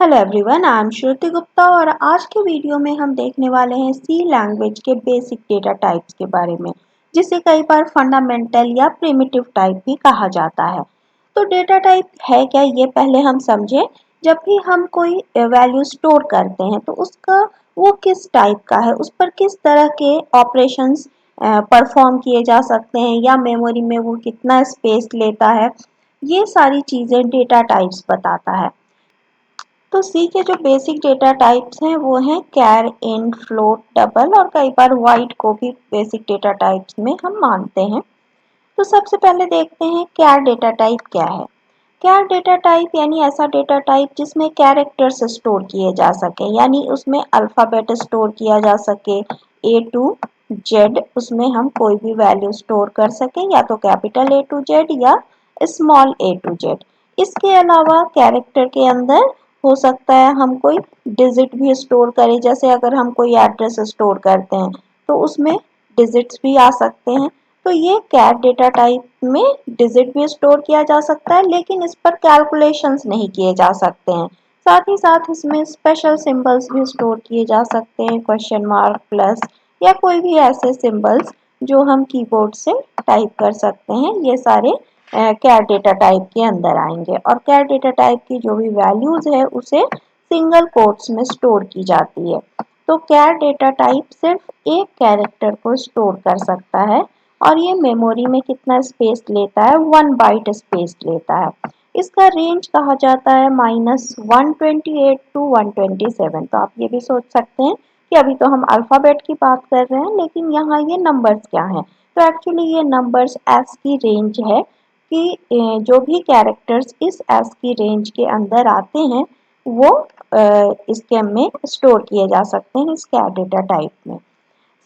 Hello everyone, I am श्रुति गुप्ता और आज के वीडियो में हम देखने वाले हैं सी लैंग्वेज के बेसिक डेटा टाइप्स के बारे में, जिसे कई बार फंडामेंटल या प्रिमिटिव टाइप भी कहा जाता है। तो डेटा टाइप है क्या, ये पहले हम समझें। जब भी हम कोई वैल्यू स्टोर करते हैं तो उसका वो किस टाइप का है, उस पर किस तरह के ऑपरेशंस परफॉर्म किए जा सकते हैं या मेमोरी में वो कितना स्पेस लेता है, ये सारी चीज़ें डेटा टाइप्स बताता है। तो सी के जो बेसिक डेटा टाइप्स हैं वो हैं कैर, इंट, फ्लोट, डबल और कई बार वाइड को भी बेसिक डेटा टाइप्स में हम मानते हैं। तो सबसे पहले देखते हैं कैर डेटा टाइप क्या है। कैर डेटा टाइप यानी ऐसा डेटा टाइप जिसमें कैरेक्टर्स स्टोर किए जा सके, यानी उसमें अल्फ़ाबेट स्टोर किया जा सके ए टू जेड, उसमें हम कोई भी वैल्यू स्टोर कर सकें, या तो कैपिटल ए टू जेड या स्मॉल ए टू जेड। इसके अलावा कैरेक्टर के अंदर हो सकता है हम कोई डिजिट भी स्टोर करें, जैसे अगर हम कोई एड्रेस स्टोर करते हैं तो उसमें डिजिट्स भी आ सकते हैं। तो ये कैर डेटा टाइप में डिजिट भी स्टोर किया जा सकता है, लेकिन इस पर कैलकुलेशंस नहीं किए जा सकते हैं। साथ ही साथ इसमें स्पेशल सिंबल्स भी स्टोर किए जा सकते हैं, क्वेश्चन मार्क, प्लस या कोई भी ऐसे सिंबल्स जो हम कीबोर्ड से टाइप कर सकते हैं। ये सारे कैर डेटा टाइप के अंदर आएंगे और कैर डेटा टाइप की जो भी वैल्यूज है उसे सिंगल कोट्स में स्टोर की जाती है। तो कैर डेटा टाइप सिर्फ एक कैरेक्टर को स्टोर कर सकता है और ये मेमोरी में कितना स्पेस लेता है, 1 बाइट स्पेस लेता है। इसका रेंज कहा जाता है -128 to 127। तो आप ये भी सोच सकते हैं कि अभी तो हम अल्फ़ाबेट की बात कर रहे हैं, लेकिन यहाँ ये नंबर्स क्या हैं। तो एक्चुअली ये नंबर्स एस की रेंज है कि जो भी कैरेक्टर्स इस एस की रेंज के अंदर आते हैं वो इसके में स्टोर किए जा सकते हैं इस कैर डेटा टाइप में।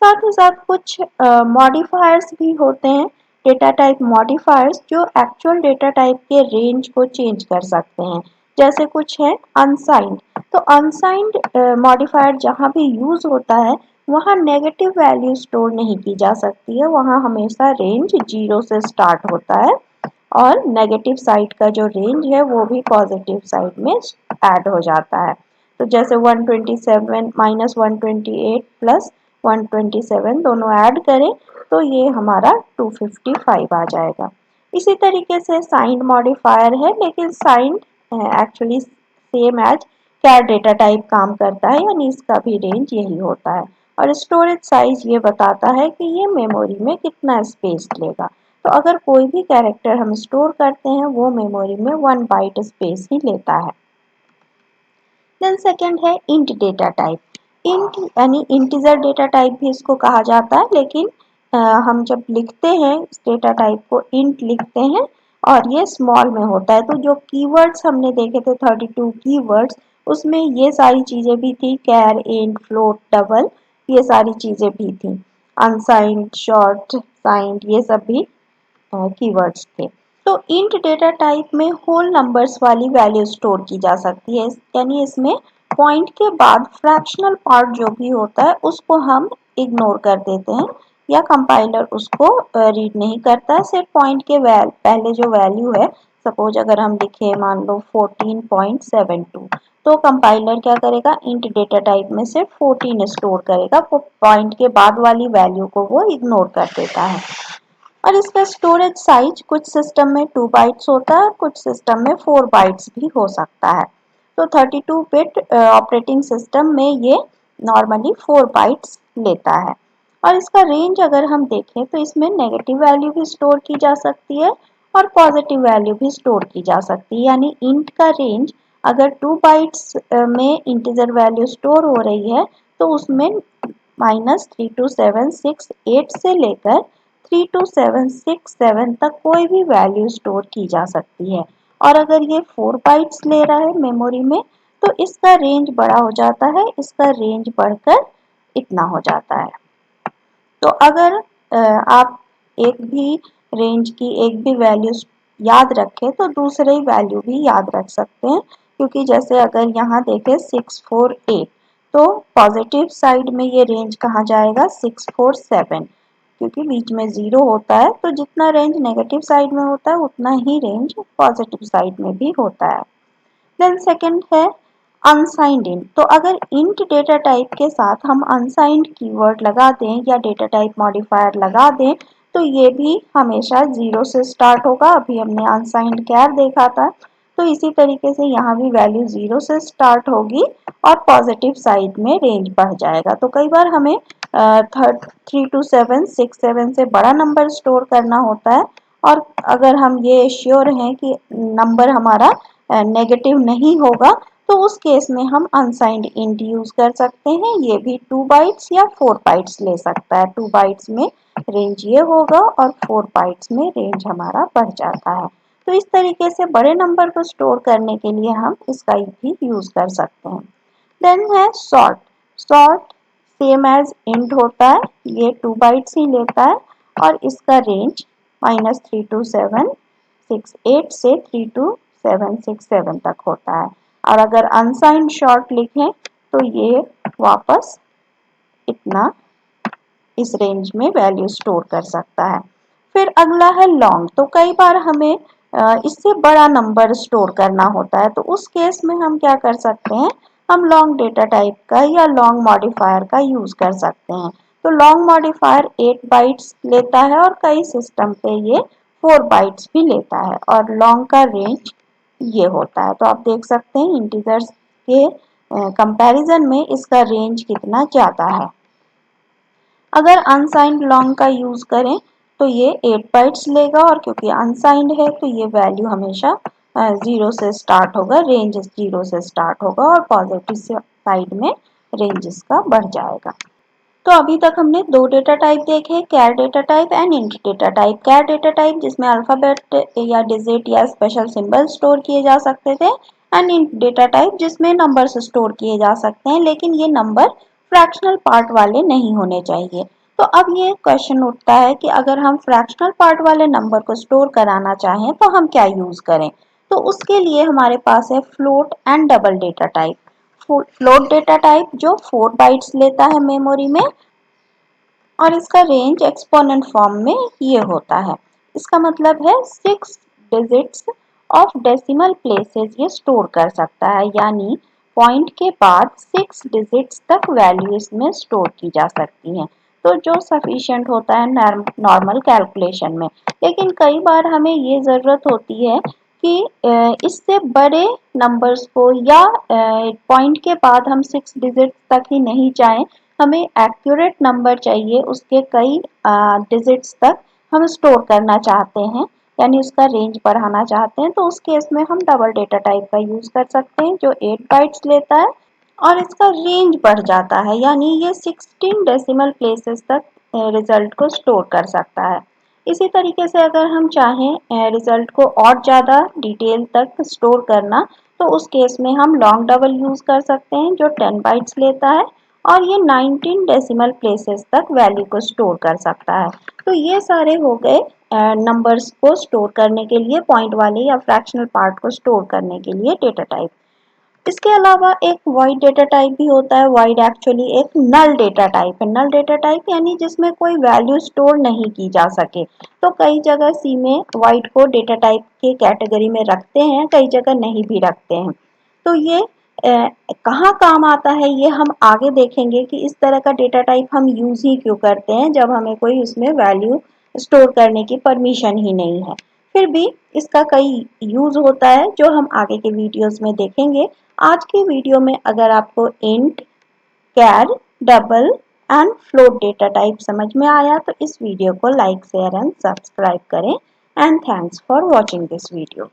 साथ ही साथ कुछ मॉडिफायर्स भी होते हैं, डेटा टाइप मॉडिफायर्स, जो एक्चुअल डेटा टाइप के रेंज को चेंज कर सकते हैं। जैसे कुछ है अनसाइंड। तो अनसाइंड मॉडिफायर जहाँ भी यूज होता है वहाँ नेगेटिव वैल्यू स्टोर नहीं की जा सकती है, वहाँ हमेशा रेंज 0 से स्टार्ट होता है और नेगेटिव साइड का जो रेंज है वो भी पॉजिटिव साइड में ऐड हो जाता है। तो जैसे 127 -128 प्लस 127 दोनों ऐड करें तो ये हमारा 255 आ जाएगा। इसी तरीके से साइंड मॉडिफायर है, लेकिन signed actually same as char data type काम करता है, यानी इसका भी रेंज यही होता है। और स्टोरेज साइज ये बताता है कि ये मेमोरी में कितना स्पेस लेगा। तो अगर कोई भी कैरेक्टर हम स्टोर करते हैं वो मेमोरी में 1 बाइट स्पेस ही लेता है। देन सेकेंड है इंट डेटा टाइप। इंट यानी इंटीजर डेटा टाइप भी इसको कहा जाता है, लेकिन हम जब लिखते हैं इस डेटा टाइप को इंट लिखते हैं और ये स्मॉल में होता है। तो जो कीवर्ड्स हमने देखे थे 32 कीवर्ड्स, उसमें ये सारी चीज़ें भी थी, कैर, इंट, फ्लोट, डबल, ये सारी चीज़ें भी थी। अनसाइंड, शॉर्ट, साइंड, ये सब भी कीवर्ड्स थे। तो इंट डेटा टाइप में होल नंबर्स वाली वैल्यू स्टोर की जा सकती है, यानी इसमें पॉइंट के बाद फ्रैक्शनल पार्ट जो भी होता है उसको हम इग्नोर कर देते हैं या कंपाइलर उसको रीड नहीं करता है। सिर्फ पॉइंट के पहले जो वैल्यू है, सपोज अगर हम लिखे मान लो 14.72, तो कंपाइलर क्या करेगा, इंट डेटा टाइप में सिर्फ 14 स्टोर करेगा, पॉइंट के बाद वाली वैल्यू को वो इग्नोर कर देता है। और इसका स्टोरेज साइज कुछ सिस्टम में 2 बाइट्स होता है, कुछ सिस्टम में 4 बाइट्स भी हो सकता है। तो 32 बिट ऑपरेटिंग सिस्टम में ये नॉर्मली 4 बाइट्स लेता है। और इसका रेंज अगर हम देखें तो इसमें नेगेटिव वैल्यू भी स्टोर की जा सकती है और पॉजिटिव वैल्यू भी स्टोर की जा सकती है, यानी इंट का रेंज अगर 2 बाइट्स में इंटीजर वैल्यू स्टोर हो रही है तो उसमें -32768 से लेकर 32767 तक कोई भी वैल्यू स्टोर की जा सकती है। और अगर ये 4 बाइट्स ले रहा है मेमोरी में तो इसका रेंज बड़ा हो जाता है, इसका रेंज बढ़कर इतना हो जाता है। तो अगर आप एक भी रेंज की एक भी वैल्यू याद रखें तो दूसरे वैल्यू भी याद रख सकते हैं, क्योंकि जैसे अगर यहाँ देखें 648, तो पॉजिटिव साइड में ये रेंज कहाँ जाएगा, 647, क्योंकि बीच में 0 होता है। तो जितना रेंज नेगेटिव साइड में होता है उतना ही रेंज पॉजिटिव साइड में भी होता है। देन सेकंड है अनसाइंड इंट, तो अगर इंट डेटा टाइप के साथ हम अनसाइंड कीवर्ड लगा दें या डेटा टाइप मॉडिफायर लगा दें तो ये भी हमेशा 0 से स्टार्ट होगा। अभी हमने अनसाइंड कैर देखा था, तो इसी तरीके से यहाँ भी वैल्यू 0 से स्टार्ट होगी और पॉजिटिव साइड में रेंज बढ़ जाएगा। तो कई बार हमें 3 to 7, 6, 7 से बड़ा नंबर स्टोर करना होता है, और अगर हम ये श्योर हैं कि नंबर हमारा नेगेटिव नहीं होगा तो उस केस में हम अनसाइंड इंट यूज कर सकते हैं। ये भी 2 बाइट्स या 4 बाइट्स ले सकता है। 2 बाइट्स में रेंज ये होगा और 4 बाइट्स में रेंज हमारा बढ़ जाता है। तो इस तरीके से बड़े नंबर को स्टोर करने के लिए हम इसका भी यूज कर सकते हैं। देन है short. Short same as int होता है, ये 2 बाइट्स ही लेता है और इसका रेंज -3 to 7, 6, 8 से 3 to 7, 6, 7 तक होता है। और अगर अनसाइंड शॉर्ट लिखें तो ये वापस इतना इस रेंज में वैल्यू स्टोर कर सकता है। फिर अगला है लॉन्ग। तो कई बार हमें इससे बड़ा नंबर स्टोर करना होता है, तो उस केस में हम क्या कर सकते हैं, हम लॉन्ग डेटा टाइप का या लॉन्ग मॉडिफायर का यूज कर सकते हैं। तो लॉन्ग मॉडिफायर 8 बाइट्स लेता है और कई सिस्टम पे ये 4 बाइट्स भी लेता है और लॉन्ग का रेंज ये होता है। तो आप देख सकते हैं इंटीजर्स के कंपैरिजन में इसका रेंज कितना ज़्यादा है। अगर अनसाइंड लॉन्ग का यूज करें तो ये 8 बाइट्स लेगा और क्योंकि अनसाइंड है तो ये वैल्यू हमेशा 0 से स्टार्ट होगा, रेंज 0 से स्टार्ट होगा और पॉजिटिव साइड में रेंज इसका बढ़ जाएगा। तो अभी तक हमने 2 डेटा टाइप देखे, char data type and int data type. Char data type जिसमें अल्फाबेट या डिजिट या स्पेशल सिंबल स्टोर किए जा सकते थे, एंड इंट डेटा टाइप जिसमें नंबर्स स्टोर किए जा सकते हैं लेकिन ये नंबर फ्रैक्शनल पार्ट वाले नहीं होने चाहिए। तो अब ये क्वेश्चन उठता है कि अगर हम फ्रैक्शनल पार्ट वाले नंबर को स्टोर कराना चाहें तो हम क्या यूज करें। तो उसके लिए हमारे पास है float and double data type. Float data type जो 4 बाइट्स लेता है मेमोरी में और इसका रेंज एक्सपोनेंट फॉर्म में ये होता है। इसका मतलब है 6 डिजिट्स ऑफ डेसिमल प्लेसेस ये स्टोर कर सकता है, यानी पॉइंट के बाद 6 डिजिट्स तक वैल्यू इसमें स्टोर की जा सकती हैं। तो जो सफिशिएंट होता है नॉर्मल कैलकुलेशन में। लेकिन कई बार हमें ये ज़रूरत होती है कि इससे बड़े नंबर्स को या पॉइंट के बाद हम 6 डिजिट तक ही नहीं जाएं, हमें एक्यूरेट नंबर चाहिए, उसके कई डिजिट्स तक हम स्टोर करना चाहते हैं, यानी उसका रेंज बढ़ाना चाहते हैं, तो उस केस में हम डबल डेटा टाइप का यूज कर सकते हैं जो 8 बाइट्स लेता है और इसका रेंज बढ़ जाता है, यानी ये 16 डेसिमल प्लेसेस तक रिजल्ट को स्टोर कर सकता है। इसी तरीके से अगर हम चाहें रिजल्ट को और ज़्यादा डिटेल तक स्टोर करना तो उस केस में हम लॉन्ग डबल यूज कर सकते हैं जो 10 बाइट्स लेता है और ये 19 डेसिमल प्लेसेस तक वैल्यू को स्टोर कर सकता है। तो ये सारे हो गए नंबर्स को स्टोर करने के लिए, पॉइंट वाले या फ्रैक्शनल पार्ट को स्टोर करने के लिए डेटा टाइप। इसके अलावा एक वॉइड डेटा टाइप भी होता है। वॉइड एक्चुअली एक नल डेटा टाइप है। नल डेटा टाइप यानी जिसमें कोई वैल्यू स्टोर नहीं की जा सके। तो कई जगह सी में वॉइड को डेटा टाइप के कैटेगरी में रखते हैं, कई जगह नहीं भी रखते हैं। तो ये कहाँ काम आता है ये हम आगे देखेंगे कि इस तरह का डेटा टाइप हम यूज ही क्यों करते हैं जब हमें कोई उसमें वैल्यू स्टोर करने की परमिशन ही नहीं है। फिर भी इसका कई यूज होता है जो हम आगे के वीडियोस में देखेंगे। आज की वीडियो में अगर आपको int, char, double and float data type समझ में आया तो इस वीडियो को लाइक, शेयर एंड सब्सक्राइब करें। And thanks for watching this video.